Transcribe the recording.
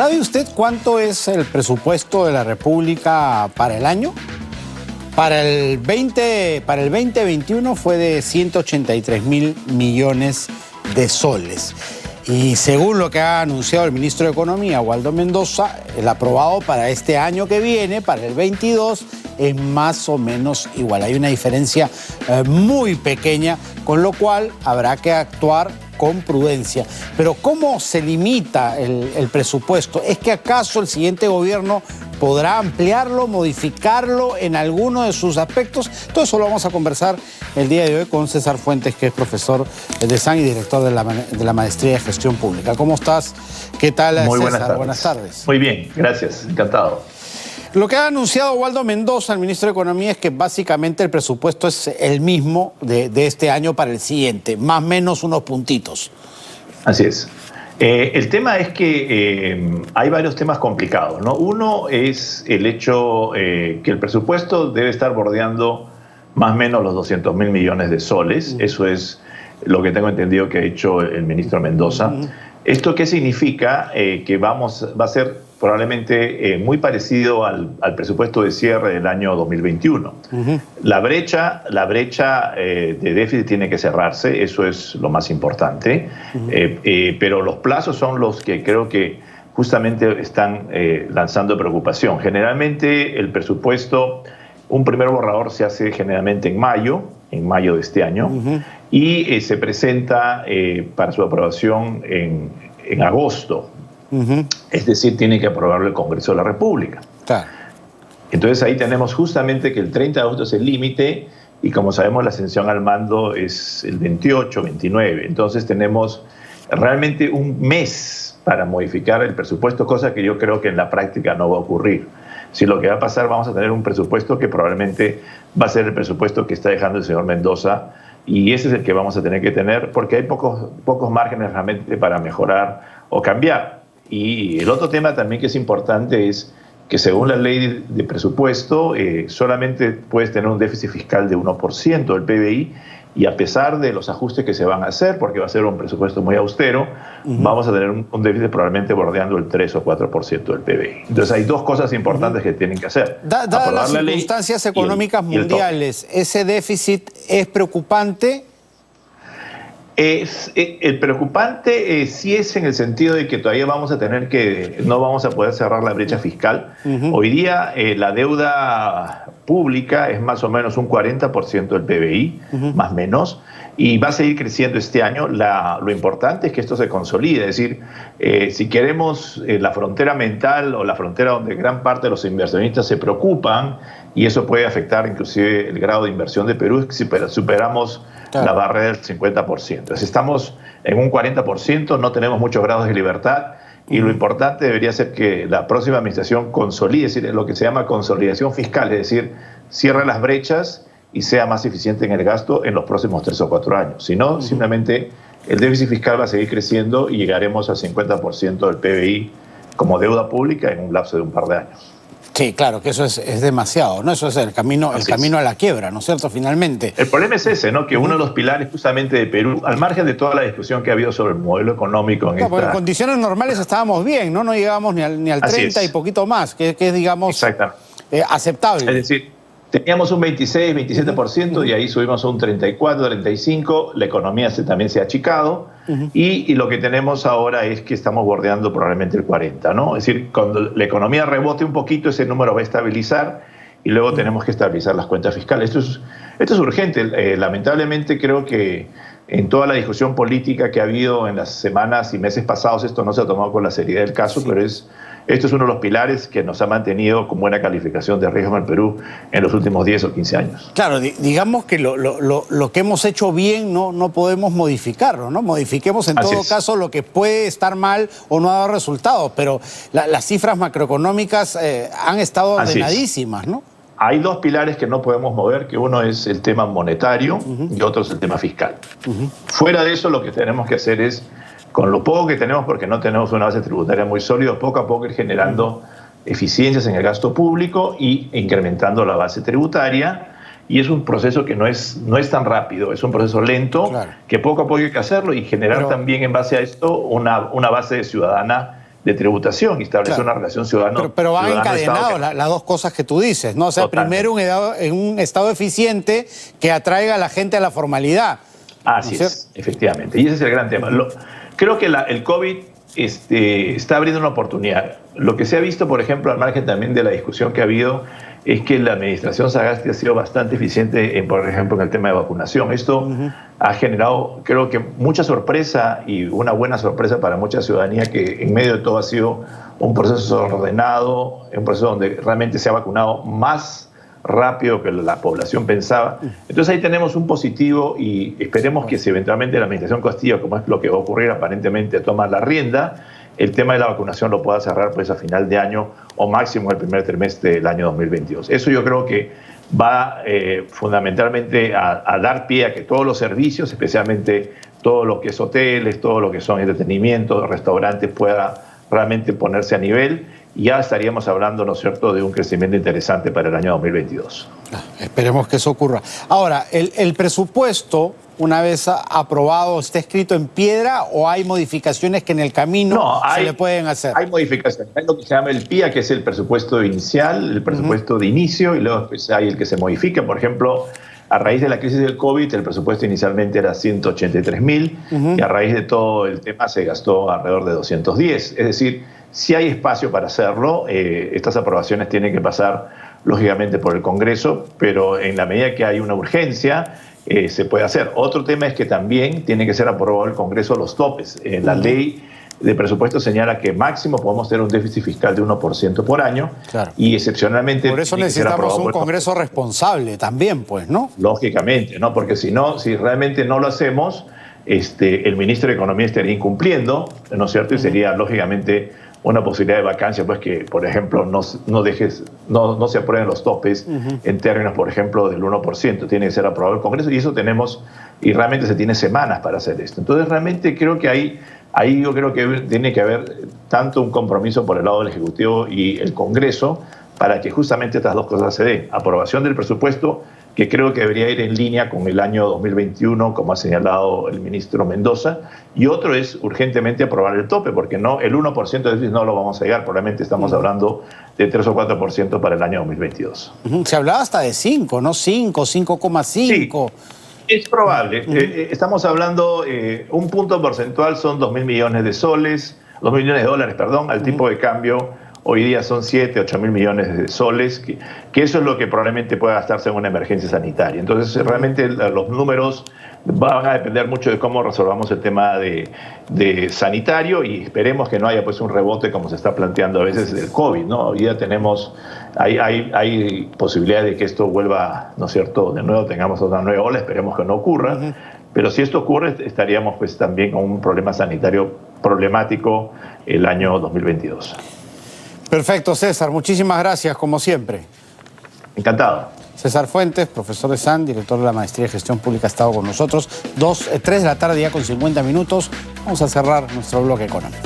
¿Sabe usted cuánto es el presupuesto de la República para el año? Para el 2021 fue de 183.000 millones de soles. Y según lo que ha anunciado el ministro de Economía, Waldo Mendoza, el aprobado para este año que viene, para el 22, es más o menos igual. Hay una diferencia muy pequeña, con lo cual habrá que actuar con prudencia. Pero ¿cómo se limita el presupuesto? ¿Es que acaso el siguiente gobierno podrá ampliarlo, modificarlo en alguno de sus aspectos? Todo eso lo vamos a conversar el día de hoy con César Fuentes, que es profesor de SAN y director de la Maestría de Gestión Pública. ¿Cómo estás? ¿Qué tal, Muy César? Buenas tardes. Muy bien, gracias. Encantado. Lo que ha anunciado Waldo Mendoza, el ministro de Economía, es que básicamente el presupuesto es el mismo de este año para el siguiente, más o menos unos puntitos. Así es. El tema es que hay varios temas complicados, ¿no? Uno es el hecho que el presupuesto debe estar bordeando más o menos los 200.000 millones de soles. Eso es lo que tengo entendido que ha hecho el ministro Mendoza. ¿Esto qué significa? Que va a ser probablemente muy parecido al presupuesto de cierre del año 2021. La brecha de déficit tiene que cerrarse, eso es lo más importante, pero los plazos son los que creo que justamente están lanzando preocupación. Generalmente el presupuesto, un primer borrador se hace generalmente en mayo de este año, y se presenta para su aprobación en agosto. Es decir, tiene que aprobarlo el Congreso de la República. Claro. Entonces ahí tenemos justamente que el 30 de agosto es el límite y como sabemos la ascensión al mando es el 28, 29. Entonces tenemos realmente un mes para modificar el presupuesto, cosa que yo creo que en la práctica no va a ocurrir. Si lo que va a pasar, vamos a tener un presupuesto que probablemente va a ser el presupuesto que está dejando el señor Mendoza, y ese es el que vamos a tener que tener porque hay pocos márgenes realmente para mejorar o cambiar. Y el otro tema también que es importante es que según la ley de presupuesto solamente puedes tener un déficit fiscal de 1% del PBI, y a pesar de los ajustes que se van a hacer, porque va a ser un presupuesto muy austero, vamos a tener un déficit probablemente bordeando el 3 o 4% del PBI. Entonces hay dos cosas importantes que tienen que hacer. Dadas las circunstancias económicas mundiales, ¿ese déficit es preocupante? El preocupante sí es en el sentido de que todavía no vamos a poder cerrar la brecha fiscal. Hoy día la deuda pública es más o menos un 40% del PBI, más o menos, y va a seguir creciendo este año. Lo importante es que esto se consolide, es decir, si queremos la frontera mental o la frontera donde gran parte de los inversionistas se preocupan, y eso puede afectar inclusive el grado de inversión de Perú, si superamos la barrera del 50%. Entonces estamos en un 40%, no tenemos muchos grados de libertad, y lo importante debería ser que la próxima administración consolide, es decir, lo que se llama consolidación fiscal, es decir, cierre las brechas y sea más eficiente en el gasto en los próximos 3 o 4 años. Si no, simplemente el déficit fiscal va a seguir creciendo y llegaremos al 50% del PBI como deuda pública en un lapso de un par de años. Sí, claro, que eso es demasiado, ¿no? Eso es el camino a la quiebra, ¿no es cierto? Finalmente. El problema es ese, ¿no? Que uno de los pilares justamente de Perú, al margen de toda la discusión que ha habido sobre el modelo económico en condiciones normales estábamos bien, ¿no? No llegábamos ni al 30 y poquito más, que es digamos, aceptable. Es decir, teníamos un 26, 27% y ahí subimos a un 34, 35%, la economía también se ha achicado, y lo que tenemos ahora es que estamos bordeando probablemente el 40%, ¿no? Es decir, cuando la economía rebote un poquito, ese número va a estabilizar y luego tenemos que estabilizar las cuentas fiscales. Esto es urgente. Lamentablemente creo que en toda la discusión política que ha habido en las semanas y meses pasados, esto no se ha tomado con la seriedad del caso, pero esto es uno de los pilares que nos ha mantenido con buena calificación de riesgo en el Perú en los últimos 10 o 15 años. Claro, digamos que lo que hemos hecho bien no podemos modificarlo, ¿no? Modifiquemos en todo caso lo que puede estar mal o no ha dado resultados, pero las cifras macroeconómicas han estado ordenadísimas, ¿no? Hay dos pilares que no podemos mover, que uno es el tema monetario y otro es el tema fiscal. Fuera de eso, lo que tenemos que hacer es, con lo poco que tenemos, porque no tenemos una base tributaria muy sólida, poco a poco ir generando eficiencias en el gasto público y incrementando la base tributaria. Y es un proceso que no es tan rápido, es un proceso lento, que poco a poco hay que hacerlo y generar también en base a esto una base ciudadana de tributación y establecer Claro. una relación ciudadana. Pero van encadenados las dos cosas que tú dices, ¿no? O sea, Totalmente. primero un Estado eficiente que atraiga a la gente a la formalidad. Así ¿No es, efectivamente. Y ese es el gran tema. Creo que el COVID está abriendo una oportunidad. Lo que se ha visto, por ejemplo, al margen también de la discusión que ha habido, es que la administración Sagasti ha sido bastante eficiente, por ejemplo, en el tema de vacunación. Esto ha generado, creo que, mucha sorpresa y una buena sorpresa para mucha ciudadanía, que en medio de todo ha sido un proceso ordenado, un proceso donde realmente se ha vacunado más rápido que la población pensaba. Entonces ahí tenemos un positivo y esperemos que si eventualmente la administración Castillo, como es lo que va a ocurrir aparentemente, toma la rienda, el tema de la vacunación lo pueda cerrar pues a final de año o máximo el primer trimestre del año 2022. Eso yo creo que va fundamentalmente a dar pie a que todos los servicios, especialmente todo lo que es hoteles, todo lo que son entretenimientos, restaurantes, pueda realmente ponerse a nivel. Y ya estaríamos hablando, ¿no es cierto?, de un crecimiento interesante para el año 2022. Esperemos que eso ocurra. Ahora, ¿el presupuesto, una vez aprobado, está escrito en piedra o hay modificaciones que en el camino se le pueden hacer? Hay modificaciones. Hay lo que se llama el PIA, que es el presupuesto inicial, el presupuesto de inicio, y luego pues, hay el que se modifica. Por ejemplo, a raíz de la crisis del COVID, el presupuesto inicialmente era 183.000 y a raíz de todo el tema se gastó alrededor de 210. Es decir, si hay espacio para hacerlo, estas aprobaciones tienen que pasar lógicamente por el Congreso, pero en la medida que hay una urgencia, se puede hacer. Otro tema es que también tiene que ser aprobado el Congreso los topes. La ley de presupuesto señala que máximo podemos tener un déficit fiscal de 1% por año, claro, y excepcionalmente... Por eso necesitamos un Congreso responsable también, pues, ¿no? Lógicamente, ¿no? Porque si realmente no lo hacemos, el ministro de Economía estaría incumpliendo, ¿no es cierto? Y sería, lógicamente, una posibilidad de vacancia, pues que, por ejemplo, no se aprueben los topes en términos, por ejemplo, del 1%. Tiene que ser aprobado el Congreso y eso tenemos, y realmente se tiene semanas para hacer esto. Entonces, realmente creo que ahí yo creo que tiene que haber tanto un compromiso por el lado del Ejecutivo y el Congreso para que justamente estas dos cosas se den. Aprobación del presupuesto, que creo que debería ir en línea con el año 2021, como ha señalado el ministro Mendoza, y otro es urgentemente aprobar el tope, porque el 1% de déficit no lo vamos a llegar, probablemente estamos hablando de 3 o 4% para el año 2022. Se hablaba hasta de 5, ¿no? 5, 5,5. Sí, es probable. Estamos hablando, un punto porcentual son 2.000 millones de soles, 2.000 millones de dólares, perdón, al tipo de cambio. Hoy día son 7, 8 mil millones de soles, que eso es lo que probablemente pueda gastarse en una emergencia sanitaria. Entonces, realmente los números van a depender mucho de cómo resolvamos el tema de sanitario y esperemos que no haya pues un rebote como se está planteando a veces del COVID, ¿no? Hoy día hay posibilidades de que esto vuelva, ¿no es cierto?, de nuevo tengamos otra nueva ola, esperemos que no ocurra, pero si esto ocurre estaríamos pues también con un problema sanitario problemático el año 2022. Perfecto, César. Muchísimas gracias, como siempre. Encantado. César Fuentes, profesor de SAN, director de la Maestría de Gestión Pública, ha estado con nosotros. 3 de la tarde ya con 50 minutos. Vamos a cerrar nuestro bloque económico.